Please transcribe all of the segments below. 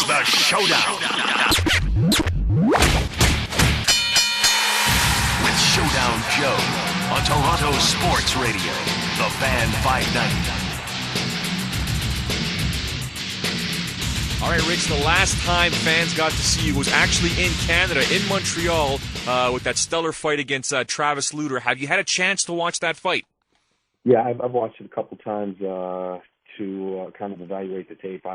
The Showdown. With Showdown Joe on Toronto Sports Radio, the Fan 590. All right, Rich, the last time fans got to see you was actually in Canada, in Montreal, with that stellar fight against Travis Lutter. Have you had a chance to watch that fight? Yeah, I've watched it a couple times to kind of evaluate the tape.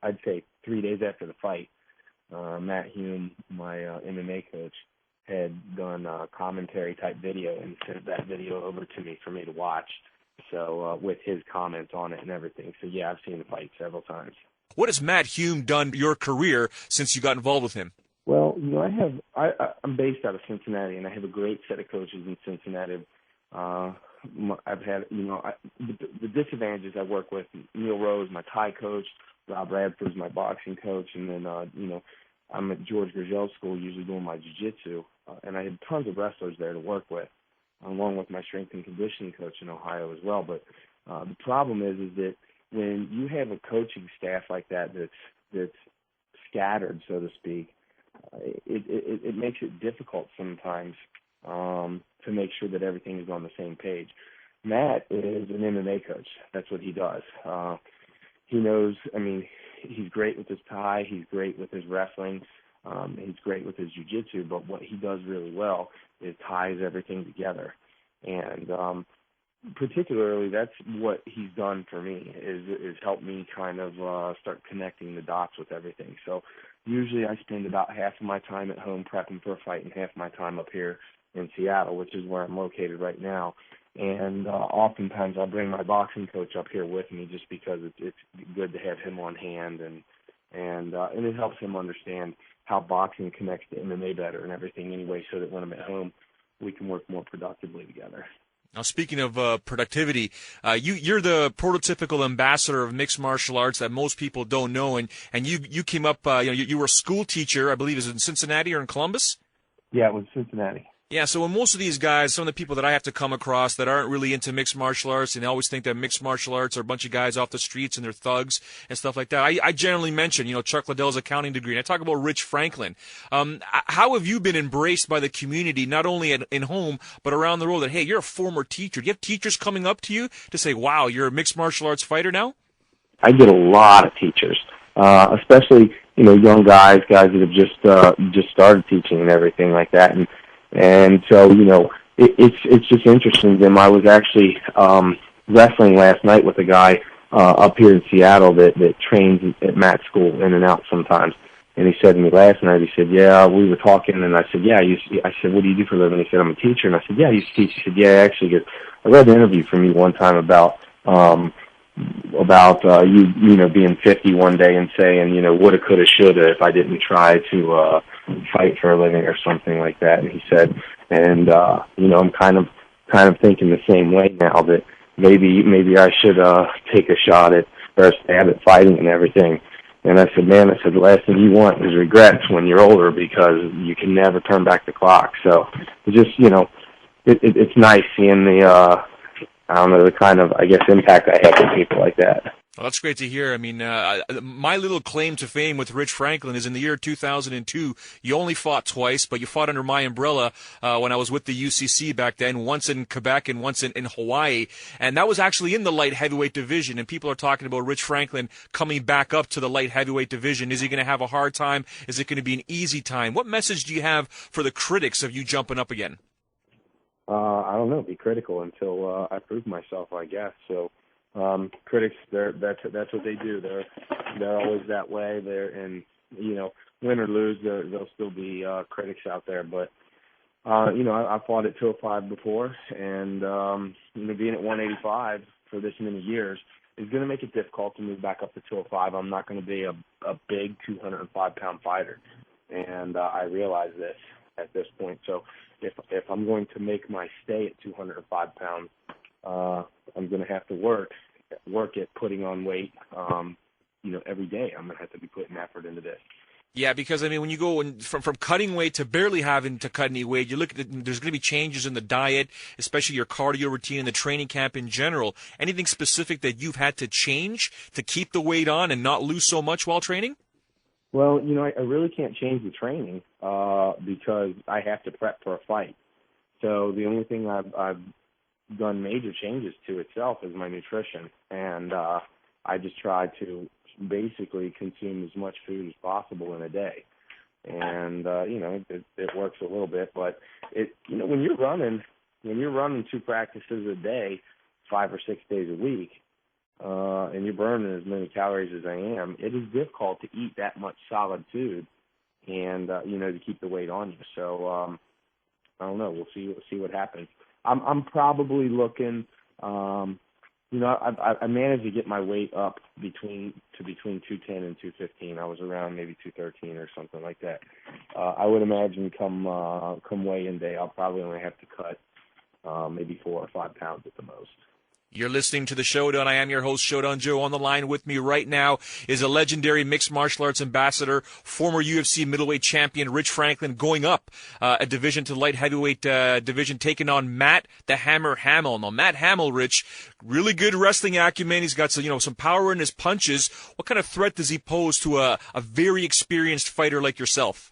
I'd say 3 days after the fight, Matt Hammil, my MMA coach, had done a commentary-type video and sent that video over to me for me to watch. So with his comments on it and everything. So yeah, I've seen the fight several times. What has Matt Hammil done to your career since you got involved with him? Well, I'm based out of Cincinnati, and I have a great set of coaches in Cincinnati. I've had, the disadvantages I work with, Neil Rose, my Thai coach, Rob Radford's my boxing coach, and then, I'm at George Gurgel's school usually doing my jiu-jitsu, and I had tons of wrestlers there to work with, along with my strength and conditioning coach in Ohio as well. But the problem is that when you have a coaching staff like that that's scattered, so to speak, it makes it difficult sometimes to make sure that everything is on the same page. Matt is an MMA coach. That's what he does. He knows, he's great with his Thai. He's great with his wrestling. He's great with his jiu-jitsu. But what he does really well is ties everything together. And particularly, that's what he's done for me, is help me kind of start connecting the dots with everything. So usually I spend about half of my time at home prepping for a fight and half my time up here in Seattle, which is where I'm located right now. And oftentimes I'll bring my boxing coach up here with me just because it's good to have him on hand, and it helps him understand how boxing connects to MMA better and everything anyway, so that when I'm at home, we can work more productively together. Now, speaking of productivity, you're the prototypical ambassador of mixed martial arts that most people don't know, and you came up, you were a school teacher, I believe, is it in Cincinnati or in Columbus? Yeah, it was Cincinnati. Yeah, so when most of these guys, some of the people that I have to come across that aren't really into mixed martial arts, and they always think that mixed martial arts are a bunch of guys off the streets and they're thugs and stuff like that, I generally mention, Chuck Liddell's accounting degree, and I talk about Rich Franklin. How have you been embraced by the community, not only in home, but around the world, that, hey, you're a former teacher? Do you have teachers coming up to you to say, wow, you're a mixed martial arts fighter now? I get a lot of teachers, especially, young guys that have just started teaching and everything like that. And so, it's just interesting to them. I was actually wrestling last night with a guy up here in Seattle that trains at Matt's school in and out sometimes. And he said to me last night, he said, yeah, we were talking, and I said, yeah, I said, what do you do for a living? He said, I'm a teacher. And I said, yeah, I used to teach. He said, yeah, actually, I read an interview from you one time about you being 50 one day and saying, woulda, coulda, shoulda if I didn't try to fight for a living or something like that. And he said, and I'm kind of thinking the same way now, that maybe I should take a shot at, or a stab at fighting and everything. And I said, the last thing you want is regrets when you're older, because you can never turn back the clock. So it's just, it's nice seeing the kind of, impact I have with people like that. Well, that's great to hear. My little claim to fame with Rich Franklin is in the year 2002, you only fought twice, but you fought under my umbrella when I was with the UCC back then, once in Quebec and once in Hawaii. And that was actually in the light heavyweight division, and people are talking about Rich Franklin coming back up to the light heavyweight division. Is he going to have a hard time? Is it going to be an easy time? What message do you have for the critics of you jumping up again? I don't know. Be critical until I prove myself, I guess. So critics, that's what they do. They're always that way. And win or lose, there'll still be critics out there. But I fought at 205 before, and being at 185 for this many years is going to make it difficult to move back up to 205. I'm not going to be a big 205-pound fighter, and I realize this at this point. So if I'm going to make my stay at 205 pounds, I'm going to have to work at putting on weight, every day. I'm going to have to be putting effort into this. Yeah, because I mean, when you go from cutting weight to barely having to cut any weight, you look at there's going to be changes in the diet, especially your cardio routine and the training camp in general. Anything specific that you've had to change to keep the weight on and not lose so much while training? Well, I really can't change the training because I have to prep for a fight. So the only thing I've done major changes to itself is my nutrition, and I just try to basically consume as much food as possible in a day. And it works a little bit, but when you're running 2 practices a day, 5 or 6 days a week, and you're burning as many calories as I am, it is difficult to eat that much solid food and to keep the weight on you. So I don't know. We'll see what happens. I'm probably looking. I managed to get my weight up between 210 and 215. I was around maybe 213 or something like that. I would imagine come weigh-in day, I'll probably only have to cut maybe 4 or 5 pounds at the most. You're listening to the Showdown. I am your host, Showdown Joe. On the line with me right now is a legendary mixed martial arts ambassador, former UFC middleweight champion Rich Franklin, going up a division to light heavyweight division, taking on Matt the Hammer Hammil. Now, Matt Hammil, Rich, really good wrestling acumen. He's got some power in his punches. What kind of threat does he pose to a very experienced fighter like yourself?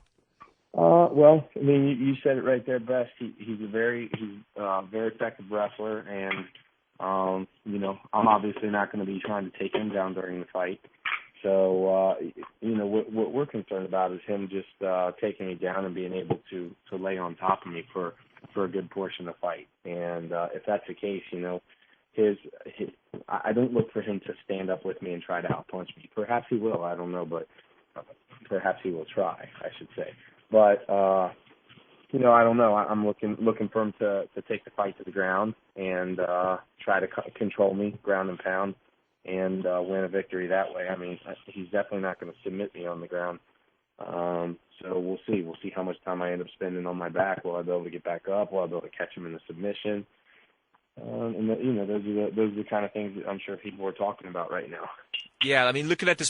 Well, I mean, you said it right there best. He's a very effective wrestler, and I'm obviously not going to be trying to take him down during the fight. So, what we're concerned about is him just taking me down and being able to lay on top of me for a good portion of the fight. And if that's the case, I don't look for him to stand up with me and try to outpunch me. Perhaps he will, I don't know, but perhaps he will try, I should say. But I don't know. I'm looking for him to take the fight to the ground and try to control me, ground and pound, and win a victory that way. I mean, he's definitely not going to submit me on the ground. So we'll see. We'll see how much time I end up spending on my back. Will I be able to get back up? Will I be able to catch him in the submission? Those are the kind of things that I'm sure people are talking about right now. Yeah, I mean, looking at this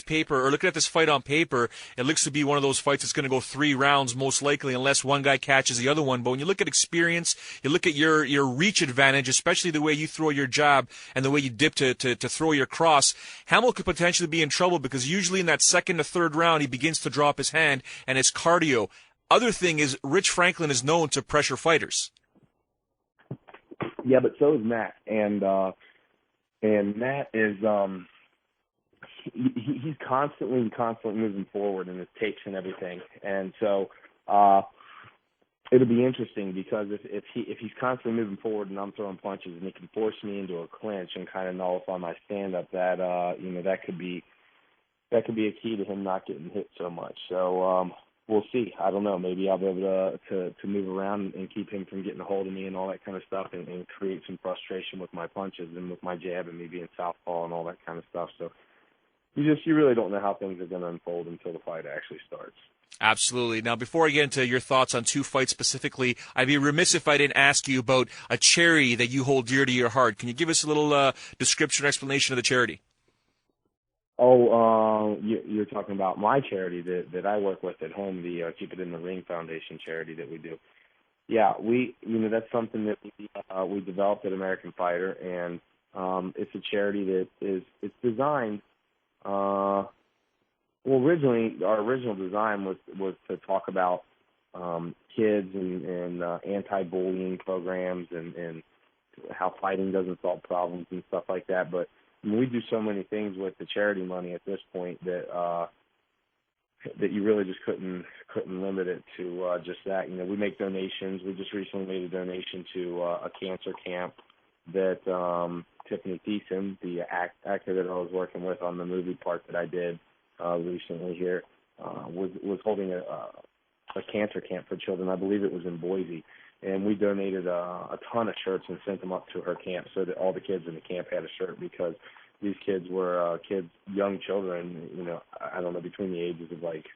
fight on paper, it looks to be one of those fights that's going to go 3 rounds most likely, unless one guy catches the other one. But when you look at experience, you look at your reach advantage, especially the way you throw your jab and the way you dip to throw your cross. Hammil could potentially be in trouble because usually in that second to third round, he begins to drop his hand, and it's cardio. Other thing is, Rich Franklin is known to pressure fighters. Yeah, but so is Matt, and Matt is he's constantly moving forward in his takes and everything, and so it'll be interesting because if he's constantly moving forward and I'm throwing punches and he can force me into a clinch and kind of nullify my stand up, that could be a key to him not getting hit so much. So we'll see. I don't know. Maybe I'll be able to move around and keep him from getting a hold of me and all that kind of stuff, and create some frustration with my punches and with my jab and me being southpaw and all that kind of stuff. So you really don't know how things are going to unfold until the fight actually starts. Absolutely. Now, before I get into your thoughts on 2 fights specifically, I'd be remiss if I didn't ask you about a charity that you hold dear to your heart. Can you give us a little description or explanation of the charity? Oh, you're talking about my charity that I work with at home, the Keep It in the Ring Foundation charity that we do. Yeah, that's something that we developed at American Fighter, and it's a charity that it's designed. Originally, our original design was to talk about kids and anti-bullying programs and how fighting doesn't solve problems and stuff like that. But we do so many things with the charity money at this point that you really just couldn't limit it to just that. We make donations. We just recently made a donation to a cancer camp that Tiffany Thiessen, the actor that I was working with on the movie part that I did recently here, was holding a cancer camp for children. I believe it was in Boise. And we donated a ton of shirts and sent them up to her camp so that all the kids in the camp had a shirt, because these kids were young children, I don't know, between the ages of like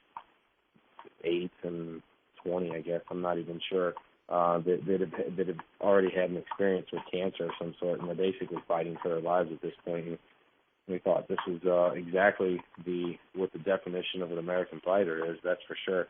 8 and 20, I guess. I'm not even sure. That have already had an experience with cancer of some sort, and they're basically fighting for their lives at this point. we thought this was exactly what the definition of an American fighter is. That's for sure.